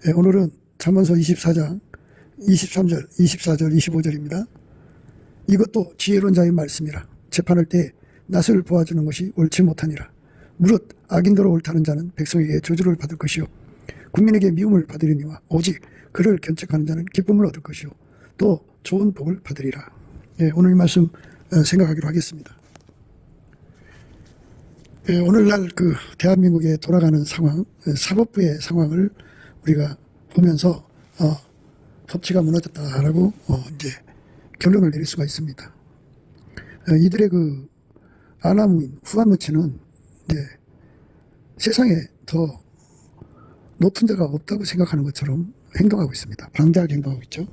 오늘은 잠언서 24장 23절, 24절, 25절입니다. 이것도 지혜로운 자의 말씀이라. 재판할 때 낯을 보아주는 것이 옳지 못하니라. 무릇 악인대로 옳다는 자는 백성에게 저주를 받을 것이요 국민에게 미움을 받으려니와 오직 그를 견책하는 자는 기쁨을 얻을 것이요 또 좋은 복을 받으리라. 오늘 이 말씀 생각하기로 하겠습니다. 오늘날 그 대한민국에 돌아가는 상황, 사법부의 상황을 우리가 보면서 법치가 무너졌다라고 이제 결론을 내릴 수가 있습니다. 이들의 그 아나무인 후한무치는 이제 세상에 더 높은 자가 없다고 생각하는 것처럼 행동하고 있습니다. 방자하게 행동하고 있죠.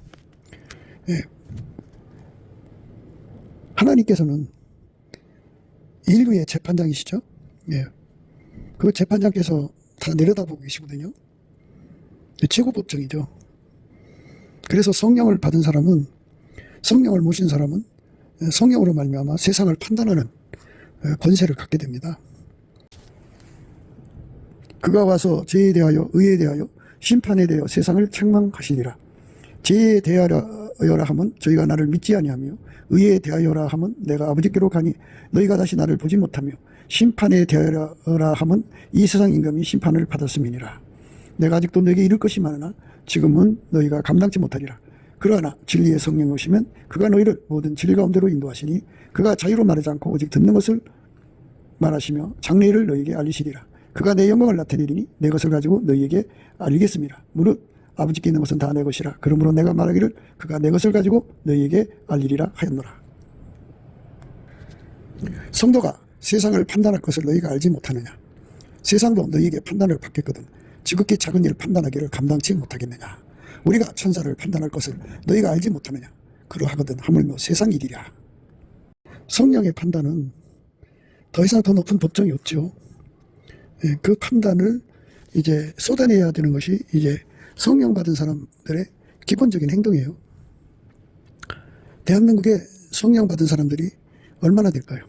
하나님께서는 인류의 재판장이시죠. 그 재판장께서 다 내려다보고 계시거든요. 최고법정이죠. 그래서 성령을 받은 사람은, 성령을 모신 사람은 성령으로 말미암아 세상을 판단하는 권세를 갖게 됩니다. 그가 와서 죄에 대하여 의에 대하여 심판에 대하여 세상을 책망하시니라. 죄에 대하여라 하면 저희가 나를 믿지 아니하며 의에 대하여라 하면 내가 아버지께로 가니 너희가 다시 나를 보지 못하며 심판에 대하여라 하면 이 세상 임금이 심판을 받았음이니라. 내가 아직도 너에게 이를 것이 많으나 지금은 너희가 감당치 못하리라. 그러나 진리의 성령이 오시면 그가 너희를 모든 진리 가운데로 인도하시니 그가 자유로 말하지 않고 오직 듣는 것을 말하시며 장래일을 너희에게 알리시리라. 그가 내 영광을 나타내리니 내 것을 가지고 너희에게 알리겠습니다. 무릇 아버지께 있는 것은 다 내 것이라. 그러므로 내가 말하기를 그가 내 것을 가지고 너희에게 알리리라 하였노라. 성도가 세상을 판단할 것을 너희가 알지 못하느냐. 세상도 너희에게 판단을 받겠거든 지극히 작은 일을 판단하기를 감당치 못하겠느냐. 우리가 천사를 판단할 것을 너희가 알지 못하느냐. 그러하거든 하물며 세상 일이랴. 성령의 판단은 더 이상 더 높은 법정이 없죠. 그 판단을 이제 쏟아내야 되는 것이 이제 성령 받은 사람들의 기본적인 행동이에요. 대한민국에 성령 받은 사람들이 얼마나 될까요?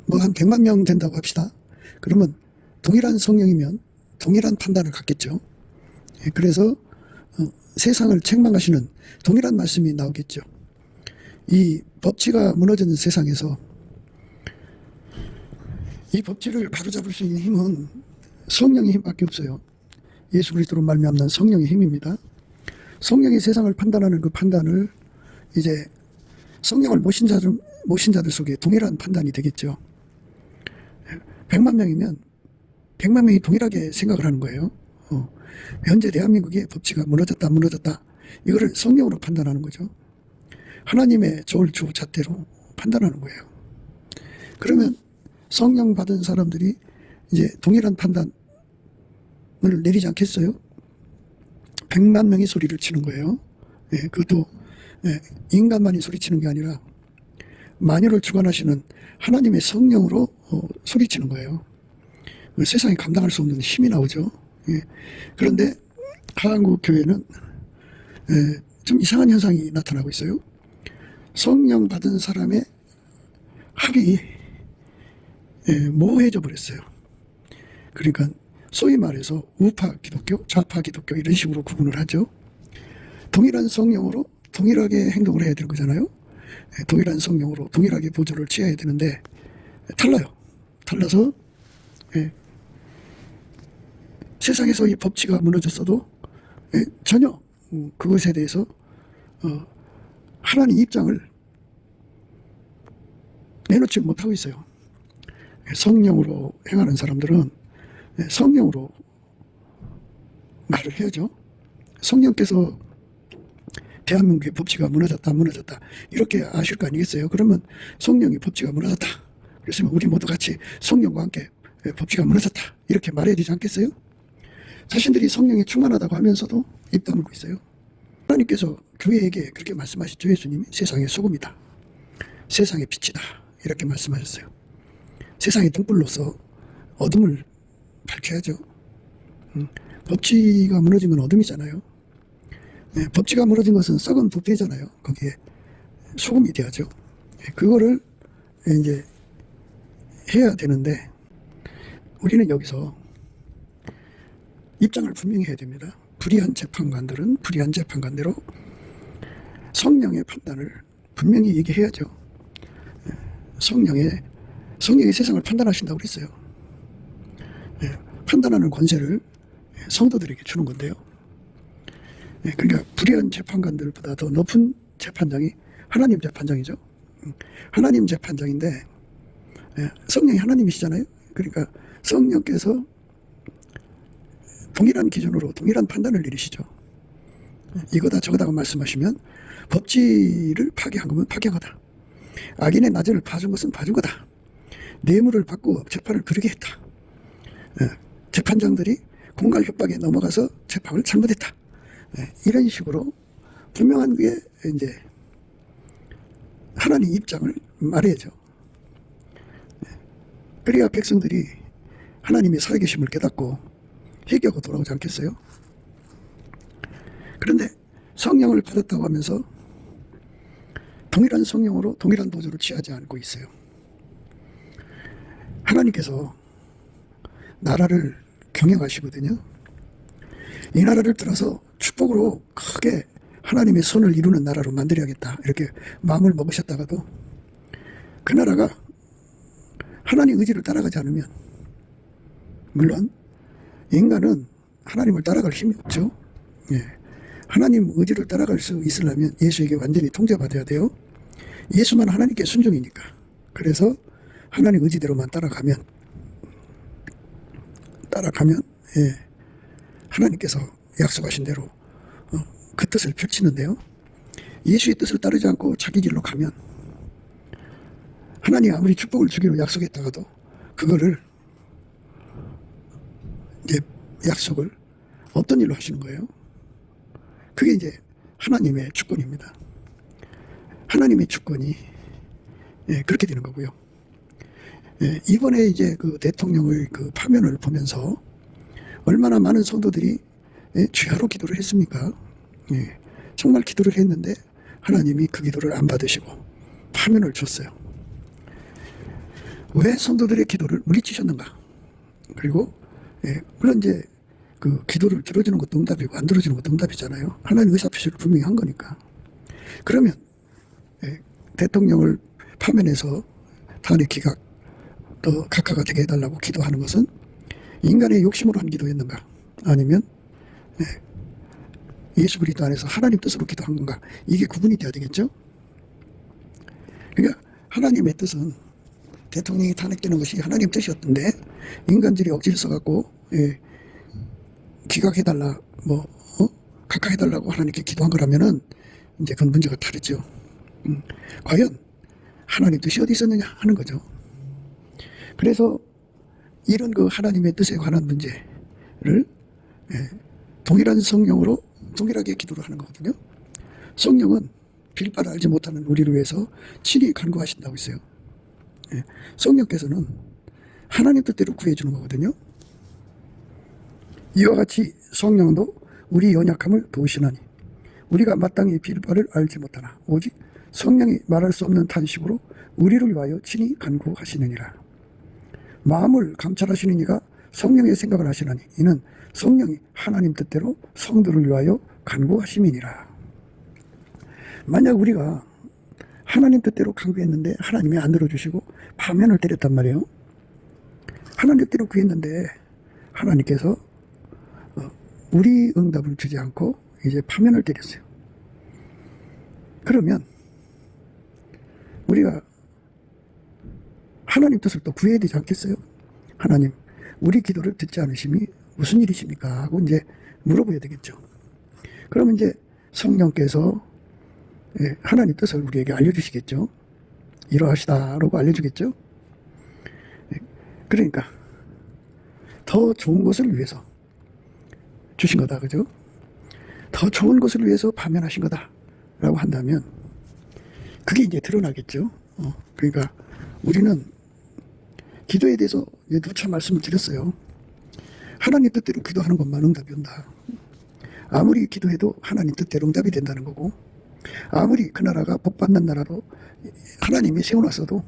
뭐 한 100만 명 된다고 합시다. 그러면 동일한 성령이면 동일한 판단을 갖겠죠. 그래서 세상을 책망하시는 동일한 말씀이 나오겠죠. 이 법치가 무너지는 세상에서 이 법치를 바로잡을 수 있는 힘은 성령의 힘밖에 없어요. 예수 그리스도로 말미암는 성령의 힘입니다. 성령이 세상을 판단하는 그 판단을 이제 성령을 모신 자들 속에 동일한 판단이 되겠죠. 100만 명이면 100만 명이 동일하게 생각을 하는 거예요. 현재 대한민국의 법치가 무너졌다 이거를 성령으로 판단하는 거죠. 하나님의 저울주 잣대로 판단하는 거예요. 그러면 성령 받은 사람들이 이제 동일한 판단을 내리지 않겠어요? 100만 명이 소리를 치는 거예요. 그것도 인간만이 소리치는 게 아니라 만유를 주관하시는 하나님의 성령으로 소리치는 거예요. 세상이 감당할 수 없는 힘이 나오죠. 그런데 한국 교회는 좀 이상한 현상이 나타나고 있어요. 성령 받은 사람의 합이 모호해져 버렸어요. 그러니까 소위 말해서 우파 기독교, 좌파 기독교 이런 식으로 구분을 하죠. 동일한 성령으로 동일하게 행동을 해야 되는 거잖아요. 동일한 성령으로 동일하게 보조를 취해야 되는데 달라요. 달라서 세상에서 이 법치가 무너졌어도 전혀 그것에 대해서 하나님 입장을 내놓지 못하고 있어요. 성령으로 행하는 사람들은 성령으로 말을 해야죠. 성령께서 대한민국의 법치가 무너졌다 이렇게 아실 거 아니겠어요? 그러면 성령이 법치가 무너졌다 그랬으면 우리 모두 같이 성령과 함께 법치가 무너졌다 이렇게 말해야 되지 않겠어요? 자신들이 성령에 충만하다고 하면서도 입 다물고 있어요. 하나님께서 교회에게 그렇게 말씀하셨죠. 예수님이 세상의 소금이다, 세상의 빛이다 이렇게 말씀하셨어요. 세상의 등불로서 어둠을 밝혀야죠. 법치가 무너진 건 어둠이잖아요. 법치가 무너진 것은 썩은 부패잖아요. 거기에 소금이 돼야죠. 그거를 이제 해야 되는데 우리는 여기서 입장을 분명히 해야 됩니다. 불의한 재판관들은 불의한 재판관대로 성령의 판단을 분명히 얘기해야죠. 성령이 세상을 판단하신다고 그랬어요. 판단하는 권세를 성도들에게 주는 건데요. 그러니까 불의한 재판관들보다 더 높은 재판장이 하나님 재판장이죠. 하나님 재판장인데 성령이 하나님이시잖아요. 그러니까 성령께서 동일한 기준으로 동일한 판단을 내리시죠. 이거다 저거다가 말씀하시면 법치를 파괴한 거면 파괴한 거다. 악인의 나제를 봐준 것은 봐준 거다. 뇌물을 받고 재판을 그르게 했다. 재판장들이 공갈 협박에 넘어가서 재판을 잘못했다. 이런 식으로 분명한 게 이제 하나님 입장을 말해야죠. 그래야 백성들이 하나님의 살아계심을 깨닫고 회개하고 돌아오지 않겠어요? 그런데 성령을 받았다고 하면서 동일한 성령으로 동일한 보조를 취하지 않고 있어요. 하나님께서 나라를 경영하시거든요. 이 나라를 들어서 축복으로 크게 하나님의 선을 이루는 나라로 만들어야겠다 이렇게 마음을 먹으셨다가도 그 나라가 하나님 의지를 따라가지 않으면, 물론 인간은 하나님을 따라갈 힘이 없죠. 하나님 의지를 따라갈 수 있으려면 예수에게 완전히 통제받아야 돼요. 예수만 하나님께 순종이니까. 그래서 하나님 의지대로만 따라가면 하나님께서 약속하신 대로 그 뜻을 펼치는데요. 예수의 뜻을 따르지 않고 자기 길로 가면 하나님 아무리 축복을 주기로 약속했다가도 그거를 이제 약속을 어떤 일로 하시는 거예요? 그게 이제 하나님의 주권입니다. 하나님의 주권이 그렇게 되는 거고요. 이번에 이제 그 대통령의 그 파면을 보면서 얼마나 많은 성도들이 주야로 기도를 했습니까? 정말 기도를 했는데 하나님이 그 기도를 안 받으시고 파면을 줬어요. 왜 성도들의 기도를 물리치셨는가? 그리고 물론 이제 그 기도를 들어주는 것도 응답이고 안 들어주는 것도 응답이잖아요. 하나님 의사표시를 분명히 한 거니까. 그러면 대통령을 파면해서 탄핵 기각 또 각하가 되게 해달라고 기도하는 것은 인간의 욕심으로 한 기도였는가? 아니면 예수 그리스도 안에서 하나님 뜻으로 기도한 건가? 이게 구분이 돼야 되겠죠? 그러니까 하나님의 뜻은 대통령이 탄핵되는 것이 하나님 뜻이었던데 인간들이 억지를 써갖고 기각해달라 각하해달라고 하나님께 기도한 거라면은 이제 그건 문제가 다르죠. 과연 하나님 뜻이 어디 있었느냐 하는 거죠. 그래서 이런 그 하나님의 뜻에 관한 문제를 동일한 성령으로 동일하게 기도를 하는 거거든요. 성령은 빌바를 알지 못하는 우리를 위해서 친히 간구하신다고 했어요. 성령께서는 하나님 뜻대로 구해주는 거거든요. 이와 같이 성령도 우리 연약함을 도우시나니 우리가 마땅히 빌바를 알지 못하나 오직 성령이 말할 수 없는 탄식으로 우리를 위하여 친히 간구하시느니라. 마음을 감찰하시는 이가 성령의 생각을 하시나니 이는 성령이 하나님 뜻대로 성도를 위하여 간구하심이니라. 만약 우리가 하나님 뜻대로 간구했는데 하나님이 안 들어주시고 파면을 때렸단 말이에요. 하나님 뜻대로 구했는데 하나님께서 우리 응답을 주지 않고 이제 파면을 때렸어요. 그러면 우리가 하나님 뜻을 또 구해야 되지 않겠어요? 하나님, 우리 기도를 듣지 않으심이 무슨 일이십니까? 하고 이제 물어봐야 되겠죠. 그러면 이제 성령께서 하나님 뜻을 우리에게 알려주시겠죠. 이러하시다라고 알려주겠죠. 그러니까 더 좋은 것을 위해서 주신 거다, 그죠? 더 좋은 것을 위해서 파면하신 거다라고 한다면 그게 이제 드러나겠죠. 그러니까 우리는 기도에 대해서 누차 말씀을 드렸어요. 하나님 뜻대로 기도하는 것만 응답이 온다. 아무리 기도해도 하나님 뜻대로 응답이 된다는 거고, 아무리 그 나라가 복받는 나라로 하나님이 세워놨어도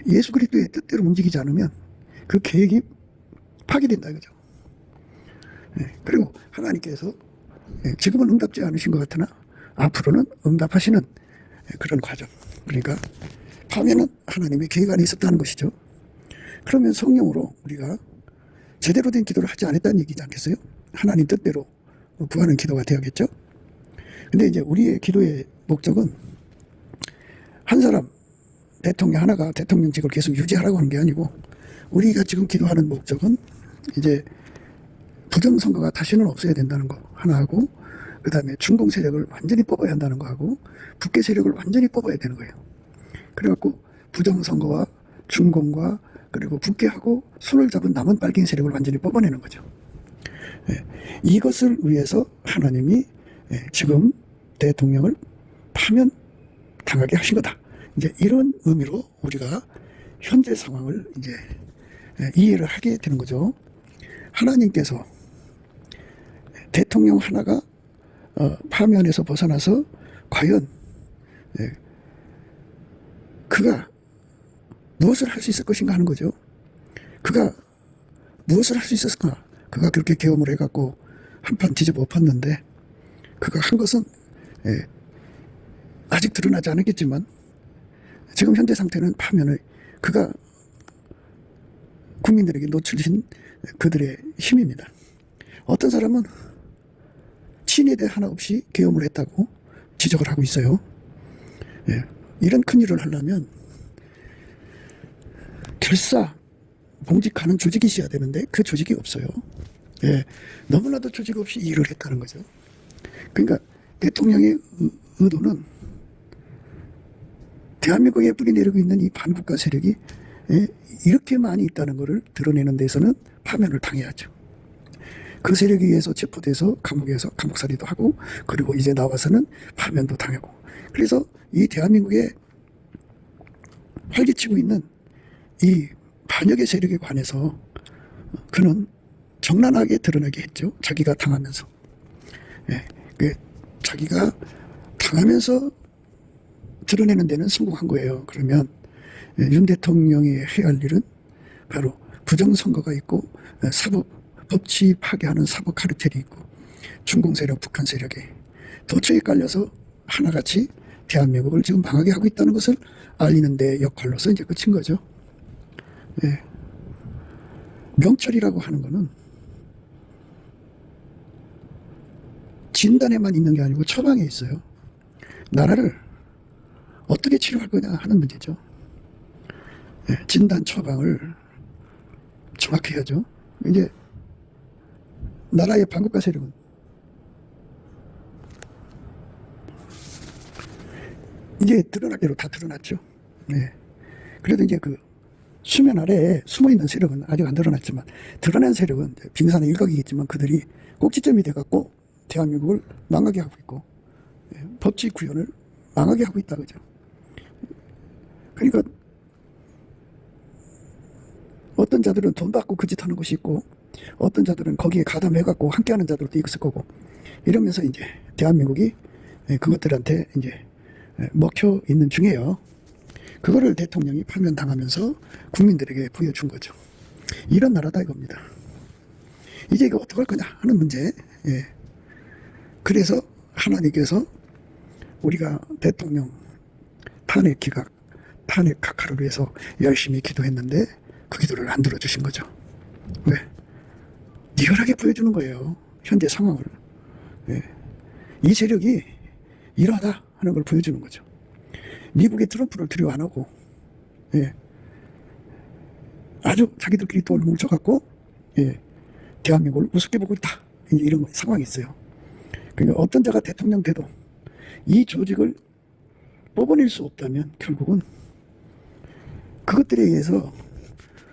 예수 그리스도의 뜻대로 움직이지 않으면 그 계획이 파괴된다 이거죠. 그리고 하나님께서 지금은 응답지 않으신 것 같으나 앞으로는 응답하시는 그런 과정. 그러니까 파면은 하나님의 계획 안에 있었다는 것이죠. 그러면 성령으로 우리가 제대로 된 기도를 하지 않았다는 얘기지 않겠어요? 하나님 뜻대로 구하는 기도가 되어야겠죠. 근데 이제 우리의 기도의 목적은 한 사람 대통령 하나가 대통령직을 계속 유지하라고 하는 게 아니고, 우리가 지금 기도하는 목적은 이제 부정선거가 다시는 없어야 된다는 거 하나 하고, 그 다음에 중공 세력을 완전히 뽑아야 한다는 거 하고, 북계 세력을 완전히 뽑아야 되는 거예요. 그래갖고 부정선거와 중공과 그리고 북계하고 손을 잡은 남은 빨갱이 세력을 완전히 뽑아내는 거죠. 이것을 위해서 하나님이 지금 대통령을 파면 당하게 하신 거다. 이제 이런 의미로 우리가 현재 상황을 이제 이해를 하게 되는 거죠. 하나님께서 대통령 하나가 파면에서 벗어나서 과연 그가 무엇을 할 수 있을 것인가 하는 거죠. 그가 무엇을 할 수 있었을까? 그가 그렇게 계엄을 해갖고 한판 뒤집어 엎었는데, 그가 한 것은 아직 드러나지 않았겠지만 지금 현재 상태는 파면을 그가 국민들에게 노출신 그들의 힘입니다. 어떤 사람은 친위에 대해 하나 없이 계엄을 했다고 지적을 하고 있어요. 이런 큰 일을 하려면 결사 봉직하는 조직이 있어야 되는데 그 조직이 없어요. 너무나도 조직 없이 일을 했다는 거죠. 그러니까 대통령의 의도는 대한민국에 뿌리내리고 있는 이 반국가 세력이 이렇게 많이 있다는 것을 드러내는 데서는 파면을 당해야죠. 그 세력에 의해서 체포돼서 감옥에서 감옥살이도 하고, 그리고 이제 나와서는 파면도 당하고, 그래서 이 대한민국에 활기치고 있는 이 반역의 세력에 관해서 그는 정난하게 드러나게 했죠. 자기가 당하면서. 자기가 당하면서 드러내는 데는 성공한 거예요. 그러면 윤 대통령이 해야 할 일은 바로 부정선거가 있고, 법치 파괴하는 사법 카르텔이 있고, 중공 세력, 북한 세력이 도처에 깔려서 하나같이 대한민국을 지금 망하게 하고 있다는 것을 알리는 데 역할로서 이제 끝인 거죠. 명철이라고 하는 거는 진단에만 있는 게 아니고 처방에 있어요. 나라를 어떻게 치료할 거냐 하는 문제죠. 진단 처방을 정확해야죠. 이제 나라의 반국가 세력은 이제 드러날 대로 다 드러났죠. 그래도 이제 그 수면 아래에 숨어있는 세력은 아직 안 드러났지만, 드러난 세력은 빙산의 일각이겠지만 그들이 꼭지점이 돼갖고 대한민국을 망하게 하고 있고, 법치 구현을 망하게 하고 있다, 그죠. 그러니까 어떤 자들은 돈 받고 그 짓 하는 것이 있고, 어떤 자들은 거기에 가담해갖고 함께하는 자들도 있을 거고, 이러면서 이제 대한민국이 그것들한테 이제 먹혀 있는 중이에요. 그거를 대통령이 파면당하면서 국민들에게 보여준 거죠. 이런 나라다 이겁니다. 이제 이거 어떡할 거냐 하는 문제. 그래서 하나님께서 우리가 대통령 탄핵 기각, 탄핵 각하를 위해서 열심히 기도했는데 그 기도를 안 들어주신 거죠. 왜? 리얼하게 보여주는 거예요. 현재 상황을. 이 세력이 이러하다 하는 걸 보여주는 거죠. 미국의 트럼프를 두려워 안 하고, 아주 자기들끼리 또 뭉쳐갖고, 대한민국을 우습게 보고 있다. 이런 상황이 있어요. 그러니까 어떤 자가 대통령 돼도 이 조직을 뽑아낼 수 없다면 결국은 그것들에 의해서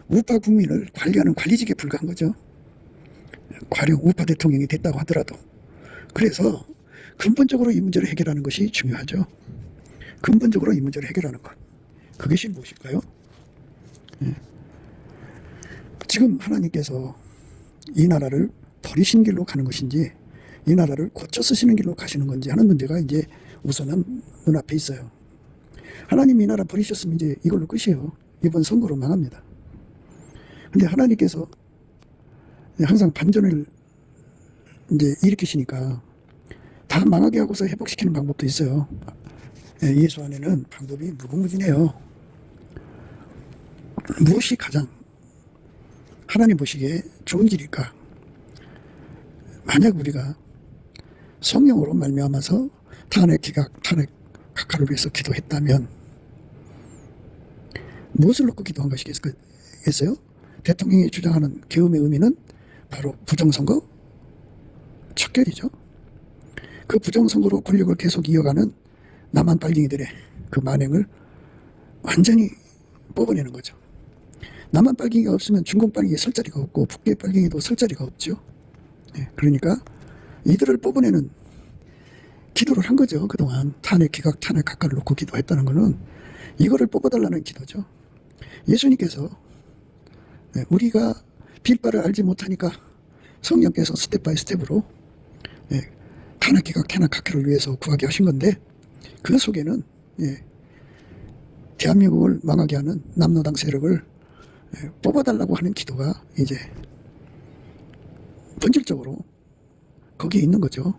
우파 국민을 관리하는 관리직에 불과한 거죠. 과연 우파 대통령이 됐다고 하더라도. 그래서 근본적으로 이 문제를 해결하는 것이 중요하죠. 근본적으로 이 문제를 해결하는 것. 그것이 무엇일까요? 지금 하나님께서 이 나라를 버리신 길로 가는 것인지, 이 나라를 고쳐 쓰시는 길로 가시는 건지 하는 문제가 이제 우선은 눈앞에 있어요. 하나님이 이 나라 버리셨으면 이제 이걸로 끝이에요. 이번 선거로 망합니다. 근데 하나님께서 항상 반전을 이제 일으키시니까 다 망하게 하고서 회복시키는 방법도 있어요. 예수 안에는 방법이 무궁무진해요. 무엇이 가장 하나님 보시기에 좋은 길일까? 만약 우리가 성령으로 말미암아서 탄핵 기각, 탄핵 각하를 위해서 기도했다면 무엇을 놓고 기도한 것이겠어요? 대통령이 주장하는 계엄의 의미는 바로 부정선거 척결이죠. 그 부정선거로 권력을 계속 이어가는 남한 빨갱이들의 그 만행을 완전히 뽑아내는 거죠. 남한 빨갱이가 없으면 중공 빨갱이 설 자리가 없고 북계 빨갱이도 설 자리가 없죠. 그러니까 이들을 뽑아내는 기도를 한 거죠. 그동안 탄핵 기각, 탄핵 각하를 놓고 기도했다는 것은 이거를 뽑아달라는 기도죠. 예수님께서 우리가 빌바를 알지 못하니까 성령께서 스텝 바이 스텝으로 탄핵 기각, 탄핵 각하를 위해서 구하게 하신 건데 그 속에는 대한민국을 망하게 하는 남노당 세력을 뽑아달라고 하는 기도가 이제 본질적으로 거기에 있는 거죠.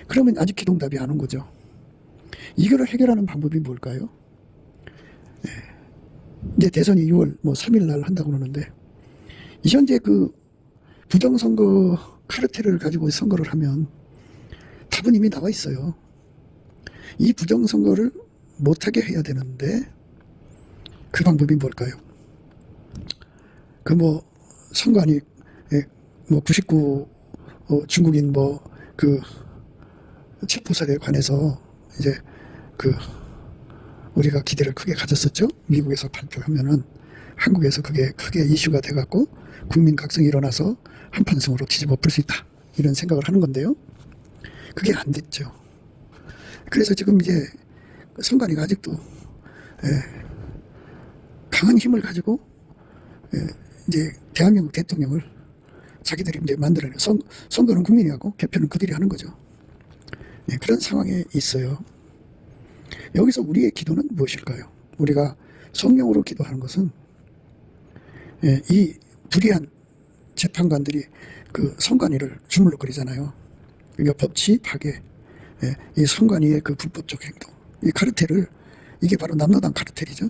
그러면 아직 기도응답이 안 온 거죠. 이거를 해결하는 방법이 뭘까요? 이제 대선이 6월 3일 날 한다고 그러는데 현재 그 부정선거 카르텔을 가지고 선거를 하면 답은 이미 나와 있어요. 이 부정선거를 못하게 해야 되는데 그 방법이 뭘까요? 선관위 99 중국인 그 체포설에 관해서 이제 우리가 기대를 크게 가졌었죠. 미국에서 발표하면은 한국에서 그게 크게 이슈가 돼갖고 국민 각성이 일어나서 한판승으로 뒤집어 엎을 수 있다 이런 생각을 하는 건데요. 그게 안 됐죠. 그래서 지금 이제 선관위가 아직도 강한 힘을 가지고 이제 대한민국 대통령을 자기들이 이제 만들어내요. 선거는 국민이 하고 개표는 그들이 하는 거죠. 그런 상황에 있어요. 여기서 우리의 기도는 무엇일까요? 우리가 성령으로 기도하는 것은 이 불의한 재판관들이 그 선관위를 주물럭거리잖아요. 그러니까 법치 파괴, 이 선관위의 그 불법적 행동, 이 카르텔을 이게 바로 남노당 카르텔이죠.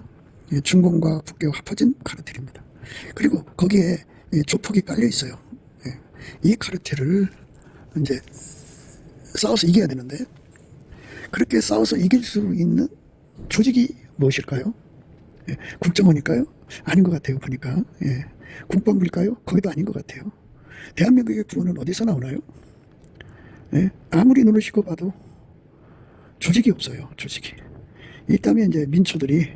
중공과 북계가 합쳐진 카르텔입니다. 그리고 거기에 조폭이 깔려 있어요. 이 카르텔을 이제 싸워서 이겨야 되는데 그렇게 싸워서 이길 수 있는 조직이 무엇일까요? 국정원일까요? 아닌 것 같아요. 보니까 국방부일까요? 거기도 아닌 것 같아요. 대한민국의 구원은 어디서 나오나요? 아무리 눈을 씻고 봐도 조직이 없어요. 조직이. 있다면 이제 민초들이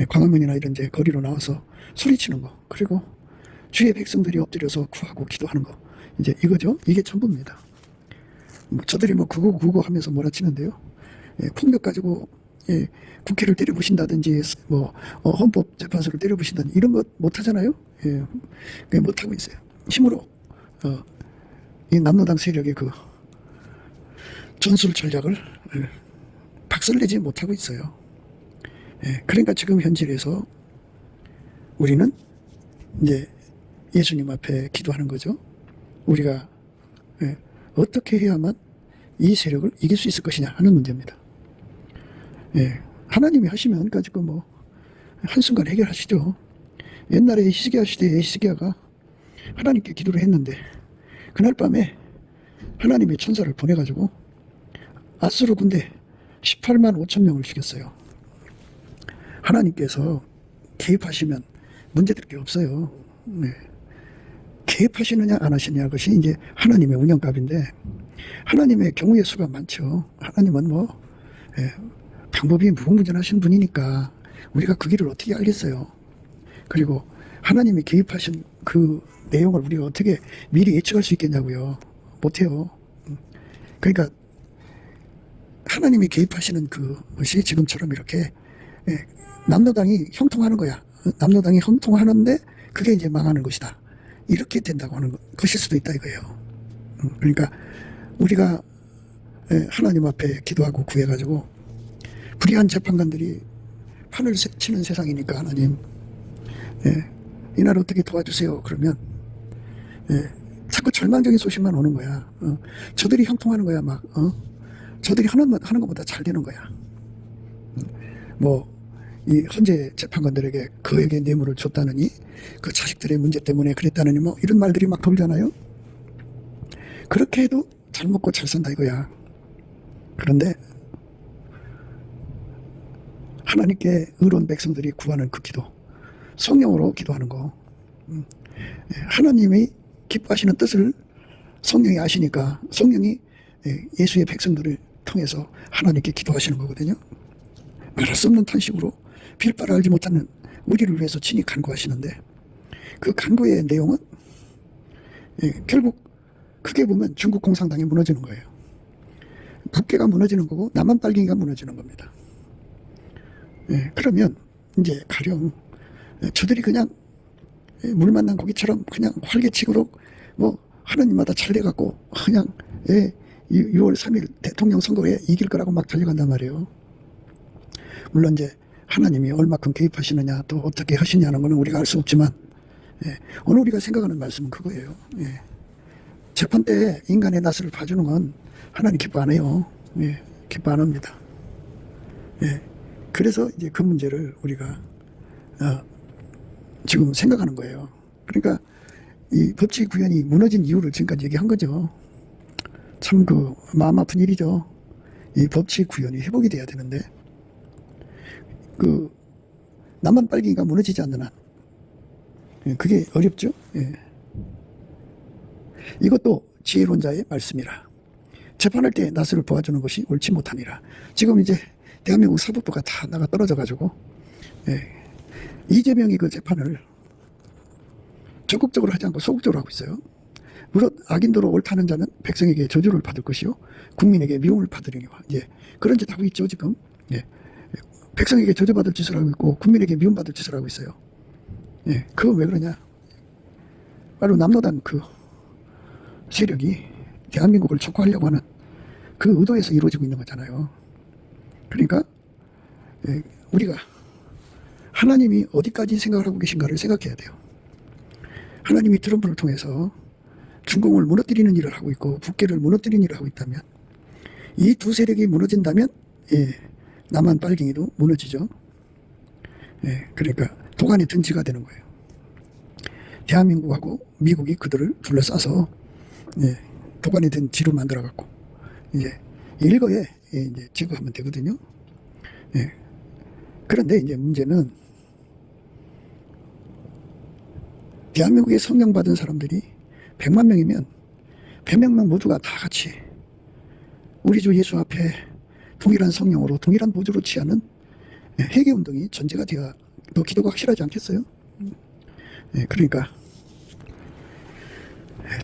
광화문이나 이런 이제 거리로 나와서 소리치는 거, 그리고 주의 백성들이 엎드려서 구하고 기도하는 거, 이제 이거죠. 이게 전부입니다. 저들이 구구구구 하면서 몰아치는데요. 폭력 가지고 국회를 때려부신다든지 헌법재판소를 때려부신다든지 이런 거 못하잖아요. 그게 못하고 있어요. 힘으로 이 남노당 세력의 그 전술 전략을 박살내지 못하고 있어요. 그러니까 지금 현실에서 우리는 이제 예수님 앞에 기도하는 거죠. 우리가 어떻게 해야만 이 세력을 이길 수 있을 것이냐 하는 문제입니다. 하나님이 하시면 가지고 한순간 해결하시죠. 옛날에 히스기야 시대에 히스기야가 하나님께 기도를 했는데 그날 밤에 하나님이 천사를 보내가지고 아수르 군대 18만 5천 명을 죽였어요. 하나님께서 개입하시면 문제될 게 없어요. 개입하시느냐 안 하시느냐 그것이 이제 하나님의 운영값인데 하나님의 경우의 수가 많죠. 하나님은 방법이 무궁무진하신 분이니까 우리가 그 길을 어떻게 알겠어요. 그리고 하나님이 개입하신 그 내용을 우리가 어떻게 미리 예측할 수 있겠냐고요. 못해요. 그러니까 하나님이 개입하시는 그것이 지금처럼 이렇게 남노당이 형통하는 거야. 남노당이 형통하는데 그게 이제 망하는 것이다. 이렇게 된다고 하는 것일 수도 있다 이거예요. 그러니까 우리가 하나님 앞에 기도하고 구해가지고 불의한 재판관들이 판을 치는 세상이니까 하나님 이 나라 어떻게 도와주세요. 그러면 자꾸 절망적인 소식만 오는 거야. 저들이 형통하는 거야, 막. 저들이 하는 것보다 잘 되는 거야. 뭐, 이 헌재 재판관들에게 그에게 뇌물을 줬다느니, 그 자식들의 문제 때문에 그랬다느니, 뭐, 이런 말들이 막 돌잖아요. 그렇게 해도 잘 먹고 잘 산다 이거야. 그런데, 하나님께 의로운 백성들이 구하는 그 기도, 성령으로 기도하는 거. 하나님이 기뻐하시는 뜻을 성령이 아시니까 성령이 예수의 백성들을 통해서 하나님께 기도하시는 거거든요. 말할 수 없는 탄식으로 빌 바를 알지 못하는 우리를 위해서 친히 간구하시는데, 그 간구의 내용은 결국 크게 보면 중국 공산당이 무너지는 거예요. 북계가 무너지는 거고 남한 빨갱이가 무너지는 겁니다. 그러면 이제 가령 저들이 그냥 물 만난 고기처럼 그냥 활개치도록 뭐 하나님마다 잘 돼갖고 그냥 6월 3일 대통령 선거에 이길 거라고 막 달려간단 말이에요. 물론 이제 하나님이 얼마큼 개입하시느냐 또 어떻게 하시냐는 거는 우리가 알 수 없지만, 오늘 우리가 생각하는 말씀은 그거예요. 재판 때 인간의 낯을 봐주는 건 하나님 기뻐 안 해요. 기뻐 안 합니다. 그래서 이제 그 문제를 우리가 지금 생각하는 거예요. 그러니까 이 법치 구현이 무너진 이유를 지금까지 얘기한 거죠. 참 그 마음 아픈 일이죠. 이 법치 구현이 회복이 돼야 되는데, 그 남한 빨갱이가 무너지지 않는 한 그게 어렵죠. 이것도 지혜론자의 말씀이라. 재판할 때 낯을 보아주는 것이 옳지 못하니라. 지금 이제 대한민국 사법부가 다 나가 떨어져가지고 이재명이 그 재판을 적극적으로 하지 않고 소극적으로 하고 있어요. 물론 악인도로 옳다는 자는 백성에게 저주를 받을 것이요 국민에게 미움을 받으려니와, 그런 짓 하고 있죠 지금. 백성에게 저주받을 짓을 하고 있고 국민에게 미움받을 짓을 하고 있어요. 그건 왜 그러냐? 바로 남로당 그 세력이 대한민국을 촉구하려고 하는 그 의도에서 이루어지고 있는 거잖아요. 그러니까 우리가 하나님이 어디까지 생각을 하고 계신가를 생각해야 돼요. 하나님이 트럼프를 통해서 중공을 무너뜨리는 일을 하고 있고 북계를 무너뜨리는 일을 하고 있다면, 이 두 세력이 무너진다면 남한 빨갱이도 무너지죠. 그러니까 도간의 든지가 되는 거예요. 대한민국하고 미국이 그들을 둘러싸서 도간이 된 지로 만들어 갖고 이제 일거에 이제 제거하면 되거든요. 그런데 이제 문제는 대한민국에 성령 받은 사람들이 100만 명이면 100명 모두가 다 같이 우리 주 예수 앞에 동일한 성령으로 동일한 보조로 취하는 회개운동이 전제가 되어 더 기도가 확실하지 않겠어요? 그러니까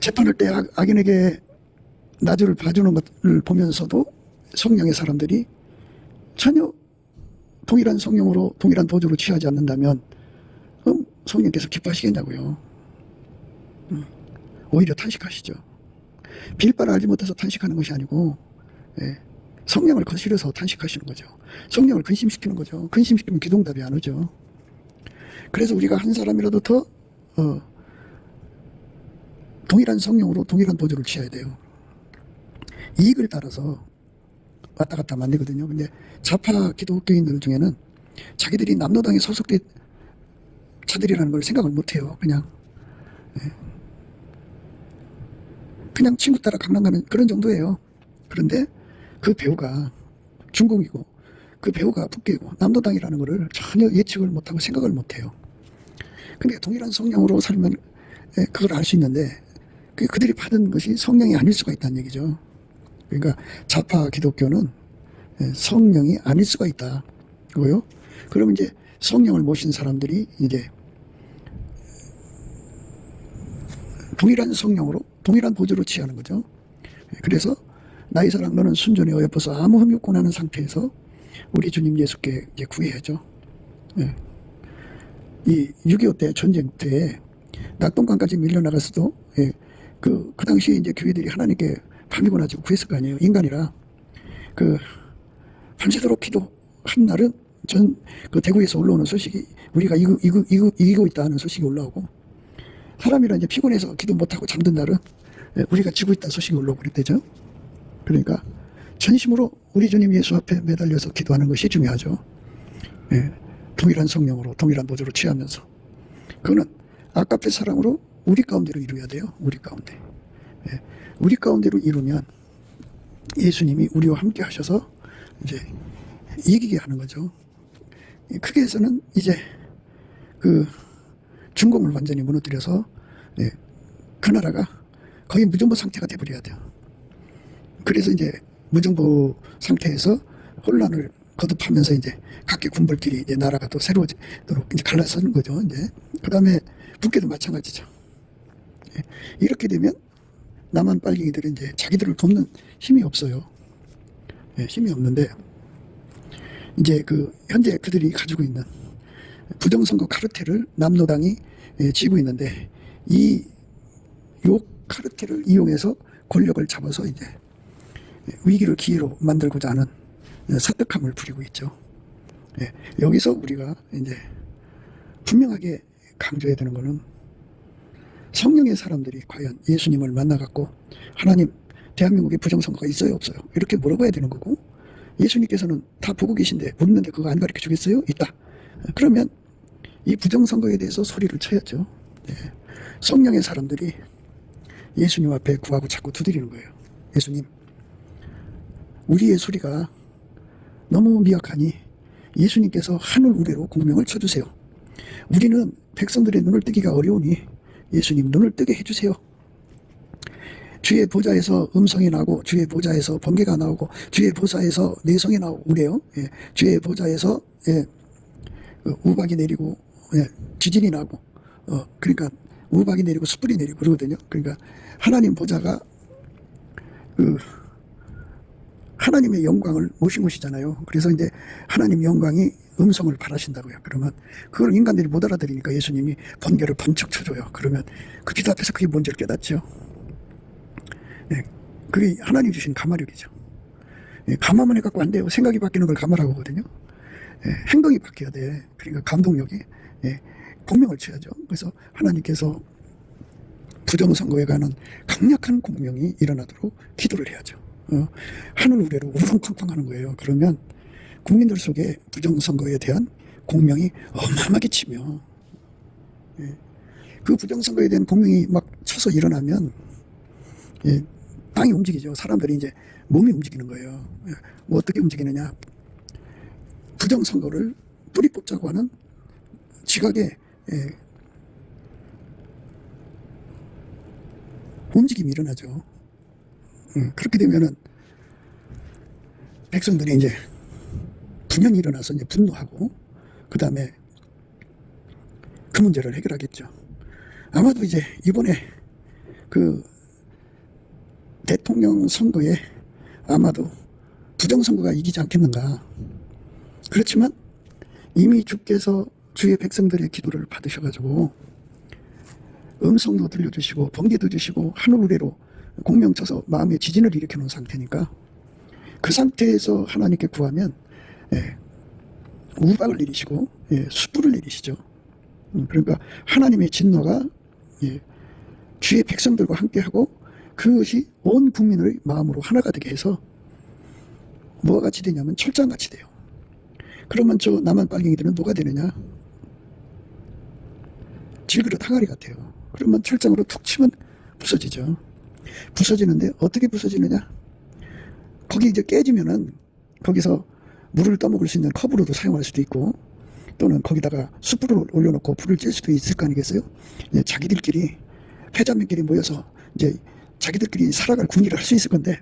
재판할 때 악인에게 나주를 봐주는 것을 보면서도 성령의 사람들이 전혀 동일한 성령으로 동일한 보조로 취하지 않는다면 성령께서 기뻐하시겠냐고요. 오히려 탄식하시죠. 빌 바를 알지 못해서 탄식하는 것이 아니고 성령을 거스려서 탄식하시는 거죠. 성령을 근심시키는 거죠. 근심시키면 기도응답이 안 오죠. 그래서 우리가 한 사람이라도 더 동일한 성령으로 동일한 보조를 취해야 돼요. 이익을 따라서 왔다 갔다 하면 안 되거든요. 근데 좌파 기독교인들 중에는 자기들이 남로당에 소속된 자들이라는 걸 생각을 못해요. 그냥 친구 따라 강남 가는 그런 정도예요. 그런데 그 배우가 중공이고 그 배우가 북계고 남로당이라는 거를 전혀 예측을 못하고 생각을 못해요. 근데 동일한 성령으로 살면 그걸 알 수 있는데 그들이 받은 것이 성령이 아닐 수가 있다는 얘기죠. 그러니까 좌파 기독교는 성령이 아닐 수가 있다. 그거요. 그러면 이제 성령을 모신 사람들이 이제 동일한 성령으로 동일한 보조로 취하는 거죠. 그래서 나의 사랑 너는 순전히 어여뻐서 아무 흠이 없고 나는 상태에서 우리 주님 예수께 이제 구해야죠. 이 6.25 때 전쟁 때 낙동강까지 밀려나갔어도 그 당시에 이제 교회들이 하나님께 밤이고 낮이고 구했을 거 아니에요. 인간이라 밤새도록 기도한 날은 전 그 대구에서 올라오는 소식이 우리가 이기고 있다 하는 소식이 올라오고, 사람이란 이제 피곤해서 기도 못하고 잠든 날은 우리가 지고 있다 소식이 올라오게 되죠. 그러니까 전심으로 우리 주님 예수 앞에 매달려서 기도하는 것이 중요하죠. 예, 동일한 성령으로 동일한 보조로 취하면서 그거는 아깝의 사랑으로 우리 가운데로 이루어야 돼요. 우리 가운데. 예, 우리 가운데로 이루면 예수님이 우리와 함께 하셔서 이제 이기게 하는 거죠. 크게 해서는 이제 그 중공을 완전히 무너뜨려서 그 나라가 거의 무정부 상태가 돼버려야 돼요. 그래서 이제 무정부 상태에서 혼란을 거듭하면서 이제 각기 군벌끼리 이제 나라가 또 새로워지도록 이제 갈라서는 거죠. 이제 그 다음에 북괴도 마찬가지죠. 이렇게 되면 남한 빨갱이들은 이제 자기들을 돕는 힘이 없어요. 힘이 없는데 이제 그 현재 그들이 가지고 있는 부정선거 카르텔을 남노당이 쥐고 있는데 요 카르텔을 이용해서 권력을 잡아서 이제 위기를 기회로 만들고자 하는 사특함을 부리고 있죠. 여기서 우리가 이제 분명하게 강조해야 되는 것은 성령의 사람들이 과연 예수님을 만나갖고 하나님 대한민국에 부정선거가 있어요 없어요 이렇게 물어봐야 되는 거고 예수님께서는 다 보고 계신데 묻는데 그거 안 가르쳐 주겠어요? 있다. 그러면 이 부정선거에 대해서 소리를 쳐야죠. 성령의 사람들이 예수님 앞에 구하고 자꾸 두드리는 거예요. 예수님, 우리의 소리가 너무 미약하니 예수님께서 하늘 우레로 공명을 쳐주세요. 우리는 백성들의 눈을 뜨기가 어려우니 예수님 눈을 뜨게 해주세요. 주의 보좌에서 음성이 나고 주의 보좌에서 번개가 나오고 주의 보좌에서 내성이 나오고 그래요. 주의 보좌에서 우박이 내리고 지진이 나고 그러니까 우박이 내리고 숯불이 내리고 그러거든요. 그러니까 하나님 보좌가 그 하나님의 영광을 모신 곳이잖아요. 그래서 이제 하나님 영광이 음성을 발하신다고요. 그러면 그걸 인간들이 못 알아들으니까 예수님이 번개를 번쩍 쳐줘요. 그러면 그 기도 앞에서 그게 뭔지를 깨닫죠. 그게 하나님 주신 가마력이죠. 가마만 해갖고 안 돼요. 생각이 바뀌는 걸 가마라고 하거든요. 행동이 바뀌어야 돼. 그러니까 감동력이 공명을 쳐야죠. 그래서 하나님께서 부정선거에 관한 강력한 공명이 일어나도록 기도를 해야죠. 하늘 우레로 우렁쾅쾅 하는 거예요. 그러면 국민들 속에 부정선거에 대한 공명이 어마어마하게 치며 그 부정선거에 대한 공명이 막 쳐서 일어나면 땅이 움직이죠. 사람들이 이제 몸이 움직이는 거예요. 뭐 어떻게 움직이느냐. 부정선거를 뿌리 뽑자고 하는 지각의 움직임이 일어나죠. 그렇게 되면은 백성들이 이제 분연이 일어나서 이제 분노하고 그 다음에 그 문제를 해결하겠죠. 아마도 이제 이번에 그 대통령 선거에 아마도 부정선거가 이기지 않겠는가. 그렇지만 이미 주께서 주의 백성들의 기도를 받으셔가지고 음성도 들려주시고 번개도 주시고 하늘 우레로 공명 쳐서 마음의 지진을 일으켜 놓은 상태니까 그 상태에서 하나님께 구하면 우박을 내리시고 숯불을 내리시죠. 그러니까 하나님의 진노가 주의 백성들과 함께하고 그것이 온 국민의 마음으로 하나가 되게 해서 뭐가 같이 되냐면 철장같이 돼요. 그러면 저 남한 빨갱이들은 뭐가 되느냐? 질그릇 항아리 같아요. 그러면 철장으로 툭 치면 부서지죠. 부서지는데 어떻게 부서지느냐? 거기 이제 깨지면은 거기서 물을 떠먹을 수 있는 컵으로도 사용할 수도 있고 또는 거기다가 숯불을 올려놓고 불을 쬐 수도 있을 거 아니겠어요? 자기들끼리 패자매끼리 모여서 이제 자기들끼리 살아갈 궁리를 할 수 있을 건데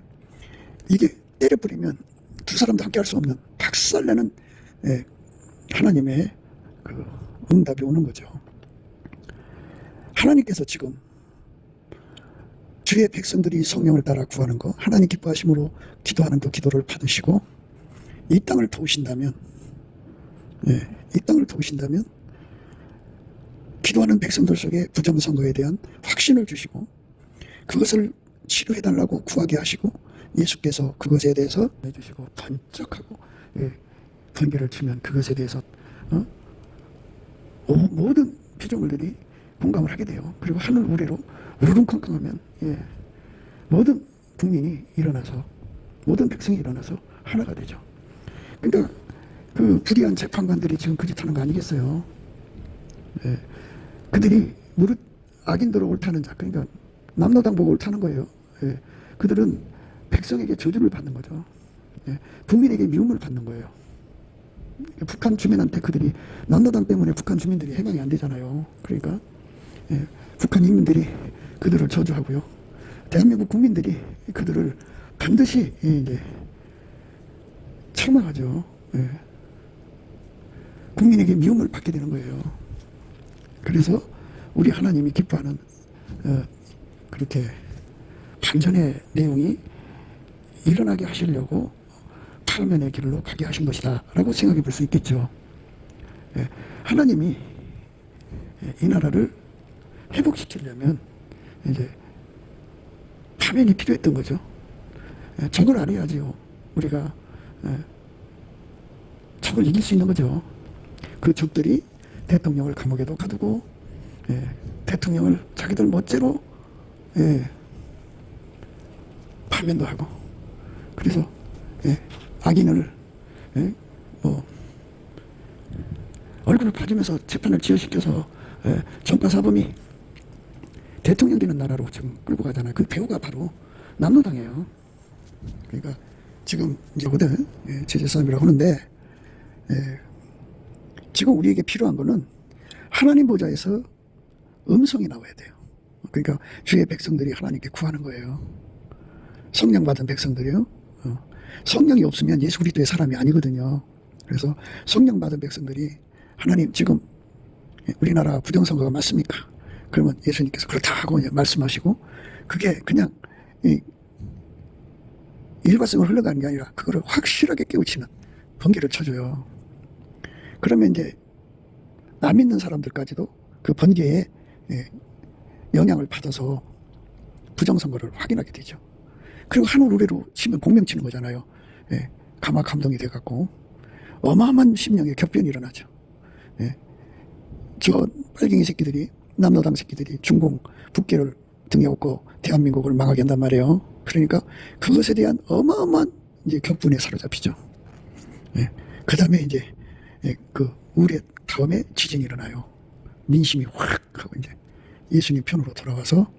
이게 때려버리면 두 사람도 함께 할 수 없는 박살내는 하나님의 그 응답이 오는 거죠. 하나님께서 지금 주의 백성들이 성령을 따라 구하는 거 하나님 기뻐하심으로 기도하는 그 기도를 받으시고 이 땅을 도우신다면 이 땅을 도우신다면 기도하는 백성들 속에 부정선거에 대한 확신을 주시고 그것을 치료해달라고 구하게 하시고 예수께서 그것에 대해서 해주시고 번쩍하고 번개를 치면 그것에 대해서 모든 피조물들이 공감을 하게 돼요. 그리고 하늘 우레로 우르릉캉캉하면 모든 국민이 일어나서 모든 백성이 일어나서 하나가 되죠. 그러니까 그 불의한 재판관들이 지금 그 짓 하는 거 아니겠어요? 그들이 무릇 악인들로 옳다는 자, 그러니까 남노당 보고 옳다는 거예요. 그들은 백성에게 저주를 받는 거죠. 국민에게 미움을 받는 거예요. 북한 주민한테 그들이 남노당 때문에 북한 주민들이 해방이 안 되잖아요. 그러니까 북한 인민들이 그들을 저주하고요. 대한민국 국민들이 그들을 반드시 이제 책망하죠. 국민에게 미움을 받게 되는 거예요. 그래서 우리 하나님이 기뻐하는 그렇게 반전의 내용이 일어나게 하시려고 파면의 길로 가게 하신 것이다 라고 생각해 볼 수 있겠죠. 하나님이 이 나라를 회복시키려면 이제 파면이 필요했던 거죠. 적을 알아야지요. 우리가 적을 이길 수 있는 거죠. 그 적들이 대통령을 감옥에도 가두고 대통령을 자기들 멋대로 파면도 하고, 그래서 악인을 뭐 얼굴을 봐주면서 재판을 지어시켜서 전과사범이 대통령 되는 나라로 지금 끌고 가잖아요. 그 배우가 바로 남노당이에요. 그러니까 지금 이제 거든 제재싸움이라고 하는데 지금 우리에게 필요한 거는 하나님 보좌에서 음성이 나와야 돼요. 그러니까 주의 백성들이 하나님께 구하는 거예요. 성령 받은 백성들이요. 성령이 없으면 예수 그리스도의 사람이 아니거든요. 그래서 성령 받은 백성들이 하나님 지금 우리나라 부정선거가 맞습니까? 그러면 예수님께서 그렇다 하고 말씀하시고, 그게 그냥 일반성을 흘러가는 게 아니라 그거를 확실하게 깨우치는 번개를 쳐줘요. 그러면 이제 안 믿는 사람들까지도 그 번개에 영향을 받아서 부정선거를 확인하게 되죠. 그리고 하늘 우레로 치면 공명 치는 거잖아요. 가마 감동이 돼갖고 어마어마한 심령의 격변이 일어나죠. 저 빨갱이 새끼들이, 남노당 새끼들이 중공 북계를 등에 업고 대한민국을 망하게 한단 말이에요. 그러니까 그것에 대한 어마어마한 이제 격분에 사로잡히죠. 그 다음에 이제 그 우레 다음에 지진이 일어나요. 민심이 확 하고 이제 예수님 편으로 돌아와서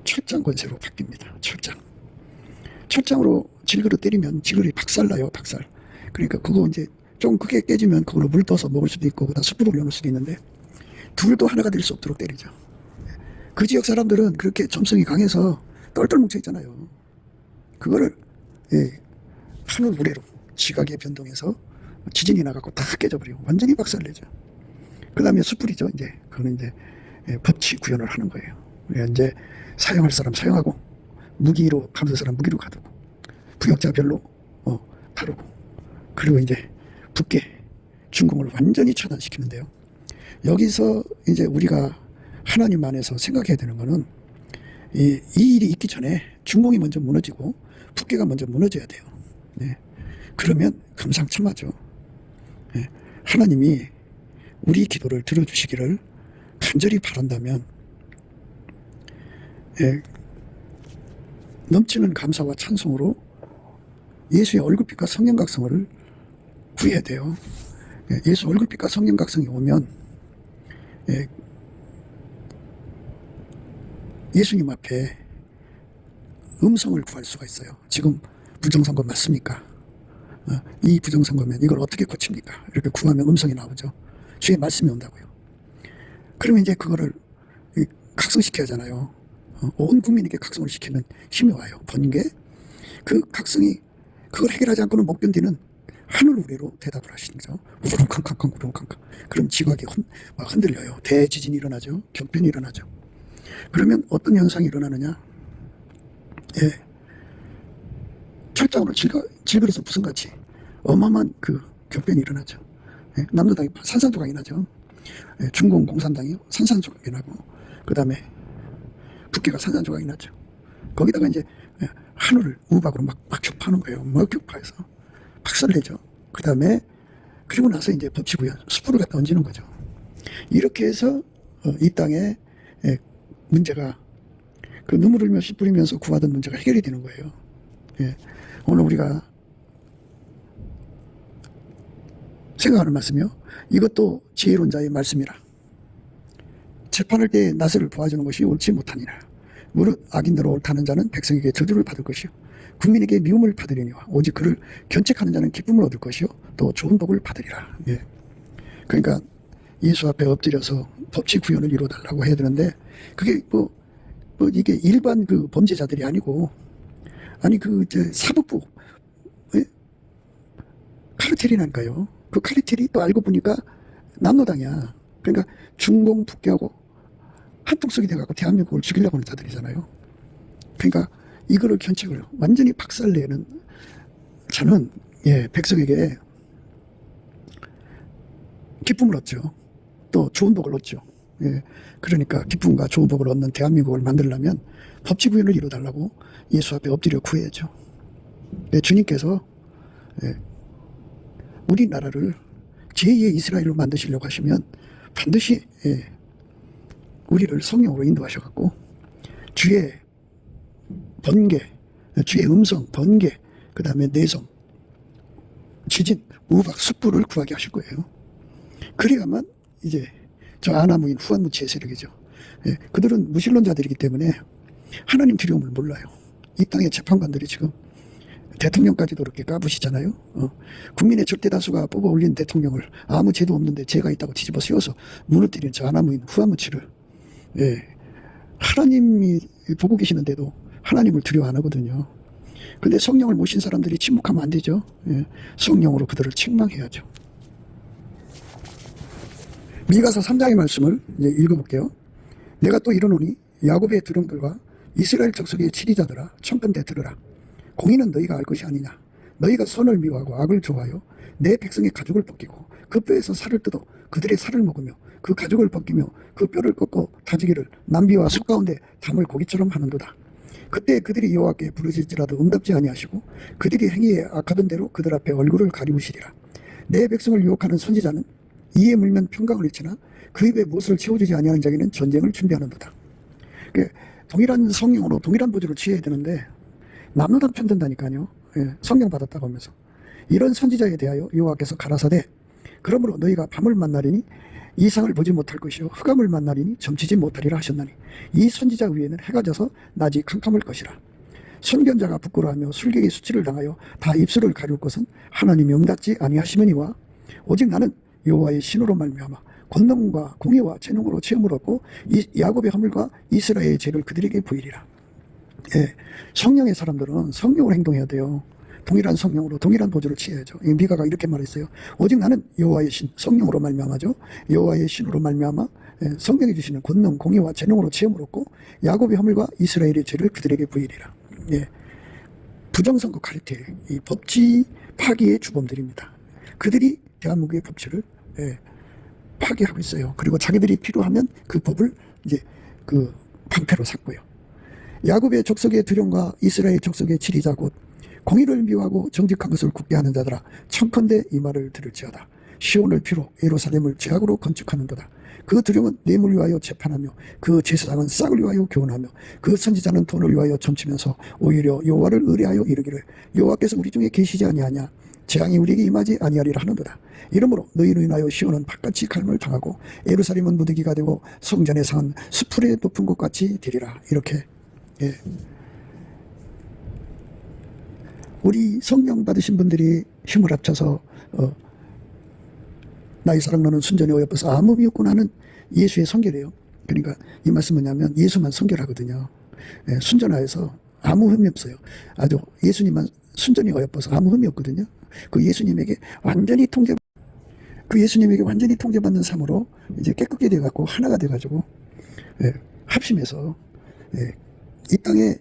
철장 권세로 바뀝니다. 철장으로 질그릇 때리면 질그릇이 박살나요. 박살. 그러니까 그거 이제 좀 그게 깨지면 그걸로 물 떠서 먹을 수도 있고 그다음 숯불 올려놓을 수도 있는데 둘도 하나가 될 수 없도록 때리죠. 그 지역 사람들은 그렇게 점성이 강해서 똘똘 뭉쳐 있잖아요. 그거를 하늘 우레로 지각의 변동에서 지진이 나갖고 다 깨져버리고 완전히 박살내죠. 그 다음에 숯불이죠. 이제 그거는 이제 법치 구현을 하는 거예요. 이제 사용할 사람 사용하고 무기로 가둘 사람 무기로 가두고 부역자별로 다루고, 그리고 이제 북계 중공을 완전히 차단시키는데요. 여기서 이제 우리가 하나님 안에서 생각해야 되는 거는 이 일이 있기 전에 중공이 먼저 무너지고 북계가 먼저 무너져야 돼요. 그러면 금상첨화죠. 하나님이 우리 기도를 들어주시기를 간절히 바란다면 넘치는 감사와 찬송으로 예수의 얼굴빛과 성령각성을 구해야 돼요. 예수 얼굴빛과 성령각성이 오면 예수님 앞에 음성을 구할 수가 있어요. 지금 부정선거 맞습니까? 이 부정선거면 이걸 어떻게 고칩니까? 이렇게 구하면 음성이 나오죠. 주의 말씀이 온다고요. 그러면 이제 그거를 각성시켜야 하잖아요. 온 국민에게 각성을 시키는 힘이 와요. 번개. 그 각성이 그걸 해결하지 않고는 못 견디는 하늘 우레로 대답을 하시는 거죠. 우르릉캉캉캉 우르릉캉캉. 그럼 지각이 흔들려요. 대지진이 일어나죠. 격변이 일어나죠. 그러면 어떤 현상이 일어나느냐? 철장으로 질그릇을 부순같이 어마어마한 그 격변이 일어나죠. 남노당이 산산조각이 나죠. 중공 공산당이 산산조각이 나고, 그 다음에 북계가 산산조각이 나죠. 거기다가 이제 하늘을 우박으로 막 격파하는 거예요. 막 격파해서 박살내죠. 그 다음에 그리고 나서 이제 법치구현 숯불을 갖다 얹는 거죠. 이렇게 해서 이 땅에 문제가 그 눈물 흘며 씨 뿌리면서 구하던 문제가 해결이 되는 거예요. 예. 오늘 우리가 생각하는 말씀이요. 이것도 지혜론자의 말씀이라. 재판할 때 나세를 도와주는 것이 옳지 못하니라. 무릇 악인대로 옳다는 자는 백성에게 저주를 받을 것이요 국민에게 미움을 받으리니와 오직 그를 견책하는 자는 기쁨을 얻을 것이요 또 좋은 복을 받으리라. 예. 그러니까 예수 앞에 엎드려서 법치 구현을 이루어달라고 해야 되는데 그게 뭐 이게 일반 그 범죄자들이 아니고 아니 사법부 카르텔이라니까요. 그 카르텔이 또 알고 보니까 남로당이야. 그러니까 중공 북괴하고 한통속이 돼갖고 대한민국을 죽이려고 하는 자들이잖아요. 그러니까 이거를 견책을 완전히 박살내는 자는 백성에게 기쁨을 얻죠. 또 좋은 복을 얻죠. 그러니까 기쁨과 좋은 복을 얻는 대한민국을 만들려면 법치 구현을 이루어달라고 예수 앞에 엎드려 구해야죠. 주님께서 우리나라를 제2의 이스라엘로 만드시려고 하시면 반드시 우리를 성령으로 인도하셔갖고 주의 번개, 주의 음성, 번개, 그 다음에 내성, 지진, 우박, 숯불을 구하게 하실 거예요. 그래야만 이제 저 아나무인 후한무치의 세력이죠. 그들은 무신론자들이기 때문에 하나님 두려움을 몰라요. 이 땅의 재판관들이 지금 대통령까지도 그렇게 까부시잖아요. 국민의 절대 다수가 뽑아 올린 대통령을 아무 죄도 없는데 죄가 있다고 뒤집어 씌워서 무너뜨린 저 아나무인 후한무치를 하나님이 보고 계시는데도 하나님을 두려워 안 하거든요. 근데 성령을 모신 사람들이 침묵하면 안 되죠. 성령으로 그들을 책망해야죠. 미가서 3장의 말씀을 이제 읽어볼게요. 내가 또 이르노니 야곱의 두령들과 이스라엘 족속의 치리자들아 청컨대 들으라. 공의는 너희가 알 것이 아니냐. 너희가 선을 미워하고 악을 좋아하여 내 백성의 가죽을 벗기고 그 뼈에서 살을 뜯어 그들의 살을 먹으며 그 가죽을 벗기며 그 뼈를 꺾어 다지기를 남비와 숲 가운데 담을 고기처럼 하는도다. 그때 그들이 여호와께 부르실지라도 응답지 아니하시고 그들이 행위에 악하던 대로 그들 앞에 얼굴을 가리우시리라. 내 백성을 유혹하는 선지자는 이에 물면 평강을 잃지나 그 입에 무엇을 채워주지 아니하는 자에게는 전쟁을 준비하는도다. 동일한 성령으로 동일한 보조를 취해야 되는데 남로당 편든다니까요. 성령 받았다고 하면서 이런 선지자에 대하여 여호와께서 가라사대 그러므로 너희가 밤을 만나리니 이상을 보지 못할 것이요 흑암을 만나리니 점치지 못하리라 하셨나니 이 선지자 위에는 해가 져서 낮이 캄캄할 것이라. 선견자가 부끄러워하며 술객의 수치를 당하여 다 입술을 가리울 것은 하나님이 응답지 아니하시느니와 오직 나는 여호와의 신으로 말미암아 권능과 공의와 재능으로 체험을 얻고 야곱의 허물과 이스라엘의 죄를 그들에게 보이리라. 성령의 사람들은 성령으로 행동해야 돼요. 동일한 성령으로 동일한 보조를 취해야죠. 미가가 이렇게 말했어요. 오직 나는 여호와의 신, 성령으로 말미암아죠. 여호와의 신으로 말미암아 성령이 주시는 권능, 공의와 재능으로 체험을 얻고 야곱의 허물과 이스라엘의 죄를 그들에게 보이리라. 부정선거 카르텔, 이 법치 파기의 주범들입니다. 그들이 대한민국의 법치를 파괴하고 있어요. 그리고 자기들이 필요하면 그 법을 이제 그 방패로 삼고요. 야곱의 족속의 두령과 이스라엘 족속의 치리자 곧 공의를 미워하고 정직한 것을 굳게 하는 자들아 청컨대 이 말을 들을지어다. 시온을 피로 예루살렘을 죄악으로 건축하는도다. 그 두령은 뇌물 위하여 재판하며 그 제사장은 싹을 위하여 교훈하며 그 선지자는 돈을 위하여 점치면서 오히려 여호와를 의뢰하여 이르기를 여호와께서 우리 중에 계시지 아니하냐. 재앙이 우리에게 임하지 아니하리라 하는도다. 이러므로 너희로 인하여 시온은 밭같이 갈물 당하고 예루살렘은 무더기가 되고 성전의 상은 수풀의 높은 곳같이 되리라. 이렇게 우리 성령 받으신 분들이 힘을 합쳐서 나의 사랑 너는 순전히 어여뻐서 아무 미혹고 하는 예수의 성결이에요. 그러니까 이 말씀은 뭐냐면 예수만 성결하거든요. 순전하여서 아무 흠이 없어요. 아주 예수님만 순전히 어여뻐서 아무 흠이 없거든요. 그 예수님에게 완전히 통제받는 삶으로 이제 깨끗게 돼갖고 하나가 돼가지고 합심해서 이 땅에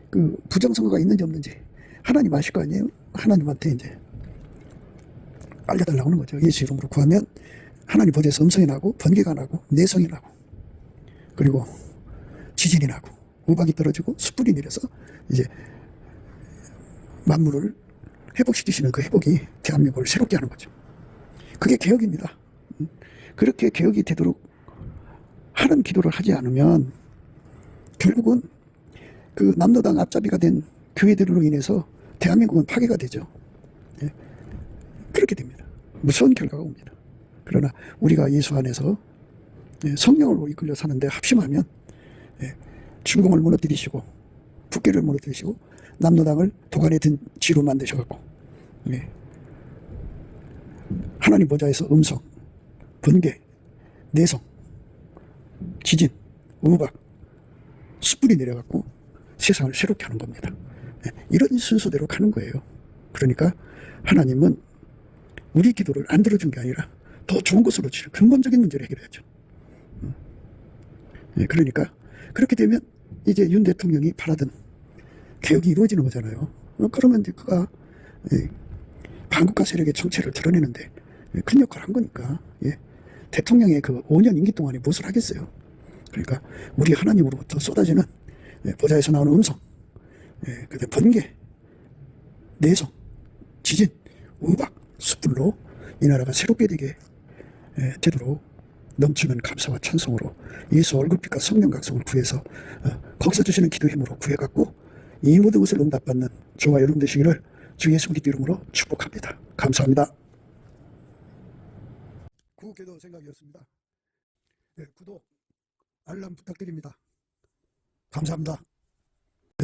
그 부정선거가 있는지 없는지 하나님 아실 거 아니에요? 하나님한테 이제 알려달라고 하는 거죠. 예수 이름으로 구하면 하나님 보좌에서 음성이 나고 번개가 나고 내성이 나고 그리고 지진이 나고 우박이 떨어지고 숯불이 내려서 이제 만물을 회복시키시는 그 회복이 대한민국을 새롭게 하는 거죠. 그게 개혁입니다. 그렇게 개혁이 되도록 하는 기도를 하지 않으면 결국은 그 남로당 앞잡이가 된 교회들로 인해서 대한민국은 파괴가 되죠. 예. 그렇게 됩니다. 무서운 결과가 옵니다. 그러나 우리가 예수 안에서 성령으로 이끌려 사는데 합심하면 중공을 무너뜨리시고 국계를 무너뜨리시고 남로당을 도관에 든 쥐로 만드셔갖고 하나님 보좌에서 음성, 번개, 내성, 지진, 우박, 숯불이 내려갖고 세상을 새롭게 하는 겁니다. 이런 순서대로 가는 거예요. 그러니까 하나님은 우리 기도를 안 들어준 게 아니라 더 좋은 것으로 치는 근본적인 문제를 해결해야죠. 그러니까 그렇게 되면 이제 윤 대통령이 바라던 개혁이 이루어지는 거잖아요. 그러면 이제 그가 반국가 세력의 정체를 드러내는데 큰 역할을 한 거니까 대통령의 그 5년 임기 동안에 무엇을 하겠어요. 그러니까 우리 하나님으로부터 쏟아지는 보좌에서 나오는 음성, 그다음 번개, 내성, 지진, 우박, 숯불로 이 나라가 새롭게 되게 되도록 넘치는 감사와 찬송으로 예수 얼굴빛과 성령 각성을 구해서 거기서 주시는 기도 힘으로 구해갖고 이 모든 것을 응답받는 저와 여러분 되시기를 주 예수 그리스도 이름으로 축복합니다. 감사합니다. 구독기도 생각이었습니다. 구독, 알람 부탁드립니다. 감사합니다.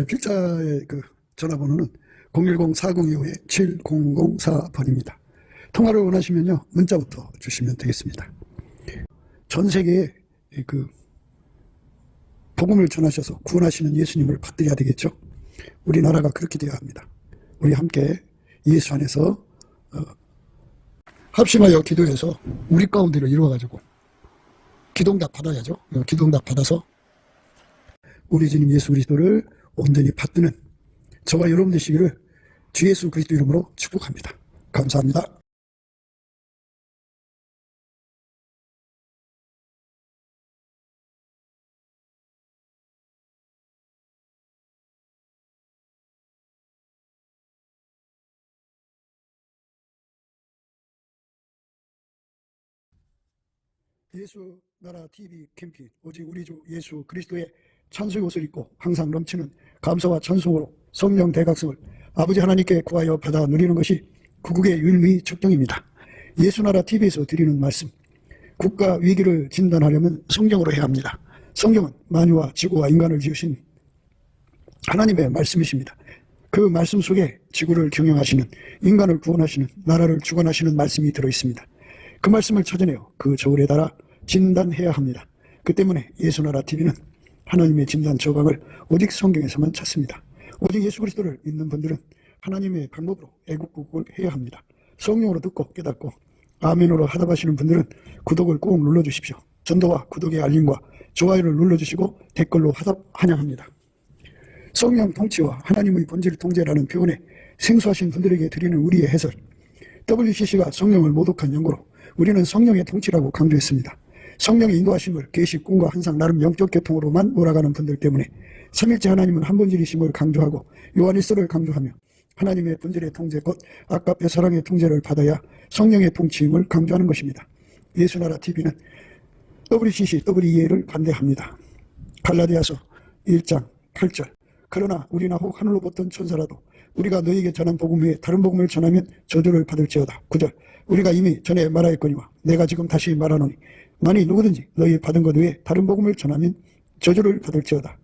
필자의 그 전화번호는 010-4025-7004번입니다. 통화를 원하시면요 문자부터 주시면 되겠습니다. 전 세계에 그 복음을 전하셔서 구원하시는 예수님을 받들여야 되겠죠. 우리나라가 그렇게 되어야 합니다. 우리 함께 예수 안에서 합심하여 기도해서 우리 가운데를 이루어가지고 기도응답 받아야죠. 기도응답 받아서 우리 주님 예수 그리스도를 온전히 받드는 저와 여러분 되시기를 주 예수 그리스도 이름으로 축복합니다. 감사합니다. 예수 나라 TV 캠핑 오직 우리 주 예수 그리스도의 찬송의 옷을 입고 항상 넘치는 감사와 찬송으로 성령 대각성을 아버지 하나님께 구하여 받아 누리는 것이 구국의 유일무이 척정입니다. 예수 나라 TV에서 드리는 말씀, 국가 위기를 진단하려면 성경으로 해야 합니다. 성경은 만유와 지구와 인간을 지으신 하나님의 말씀이십니다. 그 말씀 속에 지구를 경영하시는, 인간을 구원하시는, 나라를 주관하시는 말씀이 들어있습니다. 그 말씀을 찾아내어 그 저울에 달아 진단해야 합니다. 그 때문에 예수나라 TV는 하나님의 진단 저강을 오직 성경에서만 찾습니다. 오직 예수 그리스도를 믿는 분들은 하나님의 방법으로 애국국을 해야 합니다. 성령으로 듣고 깨닫고 아멘으로 하답하시는 분들은 구독을 꼭 눌러주십시오. 전도와 구독의 알림과 좋아요를 눌러주시고 댓글로 하답 환영합니다. 성령 통치와 하나님의 본질 통제라는 표현에 생소하신 분들에게 드리는 우리의 해설, WCC가 성령을 모독한 연고로 우리는 성령의 통치라고 강조했습니다. 성령의 인도하심을 계시, 꿈과 항상 나름 영적 교통으로만 몰아가는 분들 때문에 삼일째 하나님은 한 본질이심을 강조하고 요한일서를 강조하며 하나님의 본질의 통제 곧 아깝의 사랑의 통제를 받아야 성령의 통치임을 강조하는 것입니다. 예수나라 TV는 WCC, WEA를 반대합니다. 갈라디아서 1장 8절 그러나 우리나 혹 하늘로 보던 천사라도 우리가 너희에게 전한 복음 외에 다른 복음을 전하면 저주를 받을지어다. 9절 우리가 이미 전에 말하였거니와 내가 지금 다시 말하노니 만일 누구든지 너희 받은 것 외에 다른 복음을 전하면 저주를 받을지어다.